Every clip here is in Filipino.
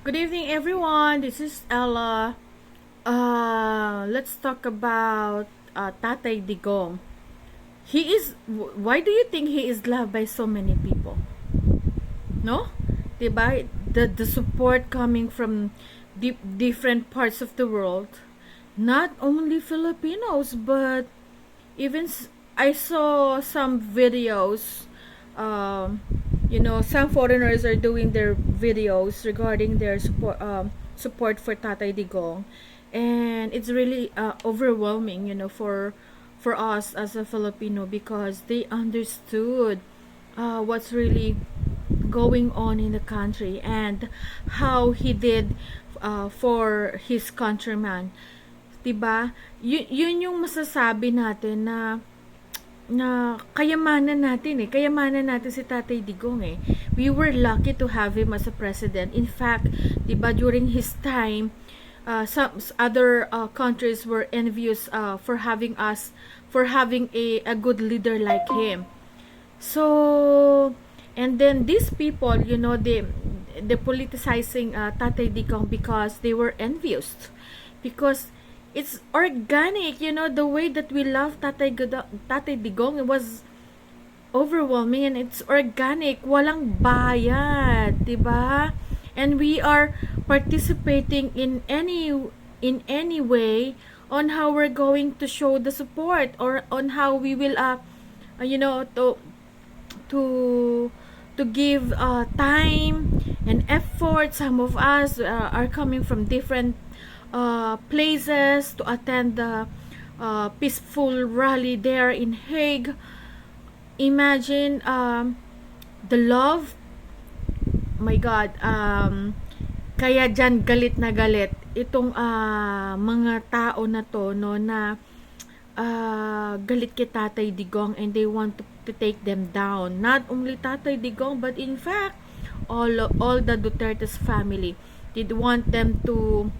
Good evening, everyone. This is Ella. Let's talk about Tatay Digong. Why do you think he is loved by so many people? No? Diba? The support coming from different parts of the world. Not only Filipinos, but even I saw some videos. Um, some foreigners are doing their videos regarding their support for Tatay Digong, and it's really overwhelming, for us as a Filipino because they understood what's really going on in the country and how he did for his countryman. 'Di ba? Yun yung masasabi natin na kayamanan natin Kayamanan natin si Tatay Digong We were lucky to have him as a president. In fact, 'di ba, during his time, some other countries were envious for having a good leader like him. So, and then these people, they politicizing Tatay Digong because they were envious. Because it's organic, the way that we love Tatay Digong, it was overwhelming and it's organic, walang bayad, 'di ba? And we are participating in any way on how we're going to show the support, or on how we will to to give time and effort. Some of us are coming from different places to attend the peaceful rally there in Hague. Imagine the love. My God, kaya dyan galit na galit itong mga tao na to, no, na galit kay Tatay Digong, and they want to take them down. Not only Tatay Digong, but in fact all the Duterte's family. They want them to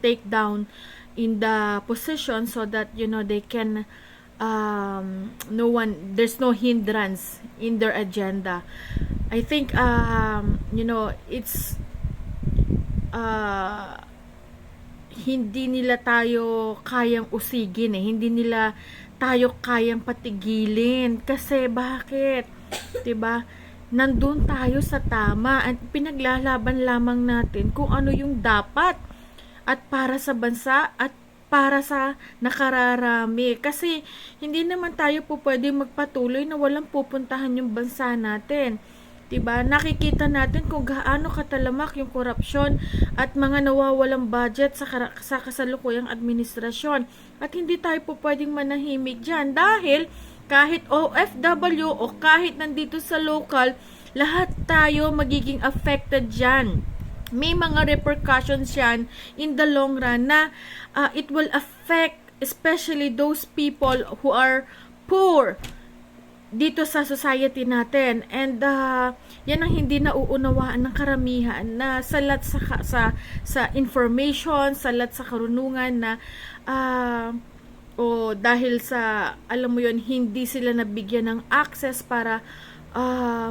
take down in the position so that they can there's no hindrance in their agenda. I think it's hindi nila tayo kayang usigin hindi nila tayo kayang patigilin kasi bakit, 'di ba? Nandun tayo sa tama at pinaglalaban lamang natin kung ano yung dapat at para sa bansa at para sa nakararami. Kasi hindi naman tayo po pwede magpatuloy na walang pupuntahan yung bansa natin. 'Di ba? Nakikita natin kung gaano katalamak yung korupsyon at mga nawawalang budget sa kasalukuyang administrasyon. At hindi tayo po pwedeng manahimik diyan dahil kahit OFW o kahit nandito sa local, lahat tayo magiging affected diyan. May mga repercussions yan in the long run na it will affect especially those people who are poor dito sa society natin. And yan ang hindi nauunawaan ng karamihan, na salat sa information, salat sa karunungan, na dahil sa, alam mo yon, hindi sila nabigyan ng access para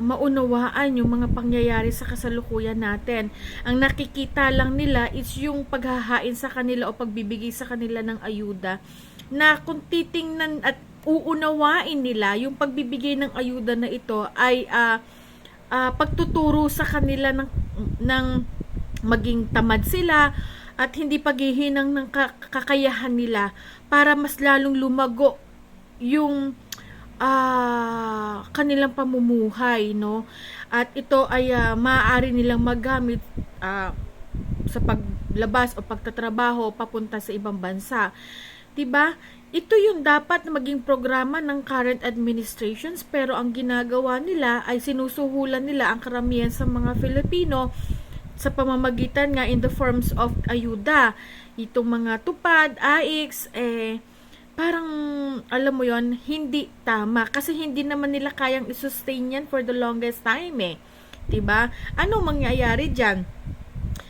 maunawaan yung mga pangyayari sa kasalukuyan natin. Ang nakikita lang nila is yung paghahain sa kanila o pagbibigay sa kanila ng ayuda, na kung titingnan at uunawain nila yung pagbibigay ng ayuda na ito ay pagtuturo sa kanila ng maging tamad sila at hindi paghihinang ng kakayahan nila para mas lalong lumago yung kanilang pamumuhay, no? At ito ay maaari nilang magamit sa paglabas o pagtatrabaho papunta sa ibang bansa. 'Di ba? Ito yung dapat na maging programa ng current administrations, pero ang ginagawa nila ay sinusuhulan nila ang karamihan sa mga Filipino sa pamamagitan nga in the forms of ayuda. Itong mga tupad, AIX, parang, alam mo yon, hindi tama. Kasi hindi naman nila kayang i-sustain yan for the longest time 'di ba? Anong mangyayari diyan?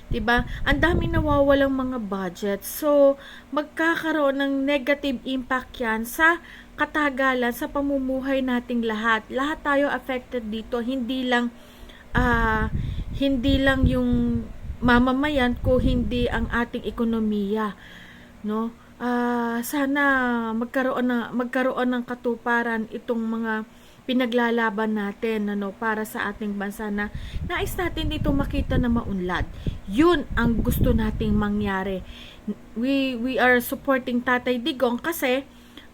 'Di ba? Ang daming nawawalang mga budget. So, magkakaroon ng negative impact 'yan sa katagalan sa pamumuhay nating lahat. Lahat tayo affected dito, hindi lang yung mamamayan ko, hindi ang ating ekonomiya, no? Sana magkaroon ng katuparan itong mga pinaglalaban natin, ano, para sa ating bansa, na nais natin dito makita na maunlad. Yun ang gusto nating mangyari. We are supporting Tatay Digong kasi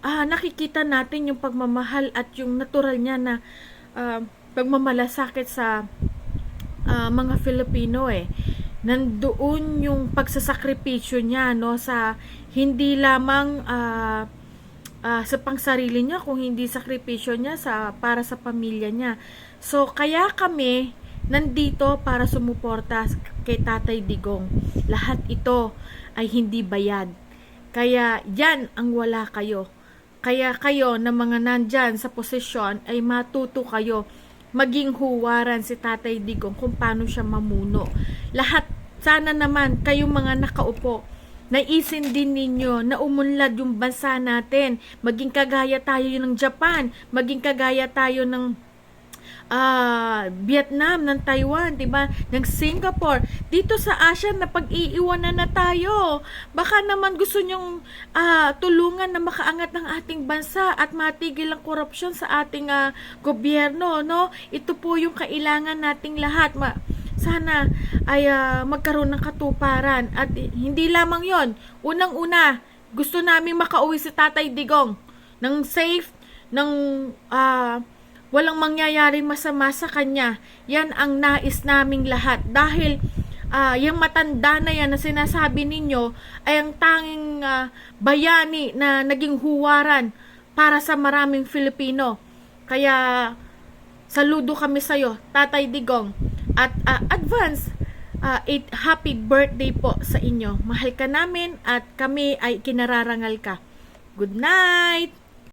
nakikita natin yung pagmamahal at yung natural niya na pagmamalasakit sa mga Filipino eh. Nandoon yung pagsasakripisyo niya, no, sa hindi lamang sa pangsarili niya, kung hindi sakripisyo niya para sa pamilya niya. So kaya kami nandito para sumuporta kay Tatay Digong. Lahat ito ay hindi bayad. Kaya yan ang wala kayo. Kaya kayo na mga nandyan sa posisyon ay matuto kayo maging huwaran si Tatay Digong kung paano siya mamuno. Lahat, sana naman kayong mga nakaupo, naisin din ninyo na umunlad yung bansa natin. Maging kagaya tayo ng Japan, maging kagaya tayo ng Vietnam, ng Taiwan, diba? Ng Singapore. Dito sa Asia na pag-iiwanan na tayo. Baka naman gusto nyong tulungan na makaangat ng ating bansa at matigil ang korupsyon sa ating gobyerno, no? Ito po yung kailangan nating lahat. Sana ay magkaroon ng katuparan at hindi lamang yon. Unang-una, gusto namin makauwi si Tatay Digong ng safe, ng walang mangyayari masama sa kanya. Yan ang nais naming lahat. Dahil yung matanda na yan na sinasabi ninyo ay ang tanging bayani na naging huwaran para sa maraming Filipino. Kaya saludo kami sa'yo, Tatay Digong. At advance, happy birthday po sa inyo. Mahal ka namin at kami ay kinararangal ka. Good night!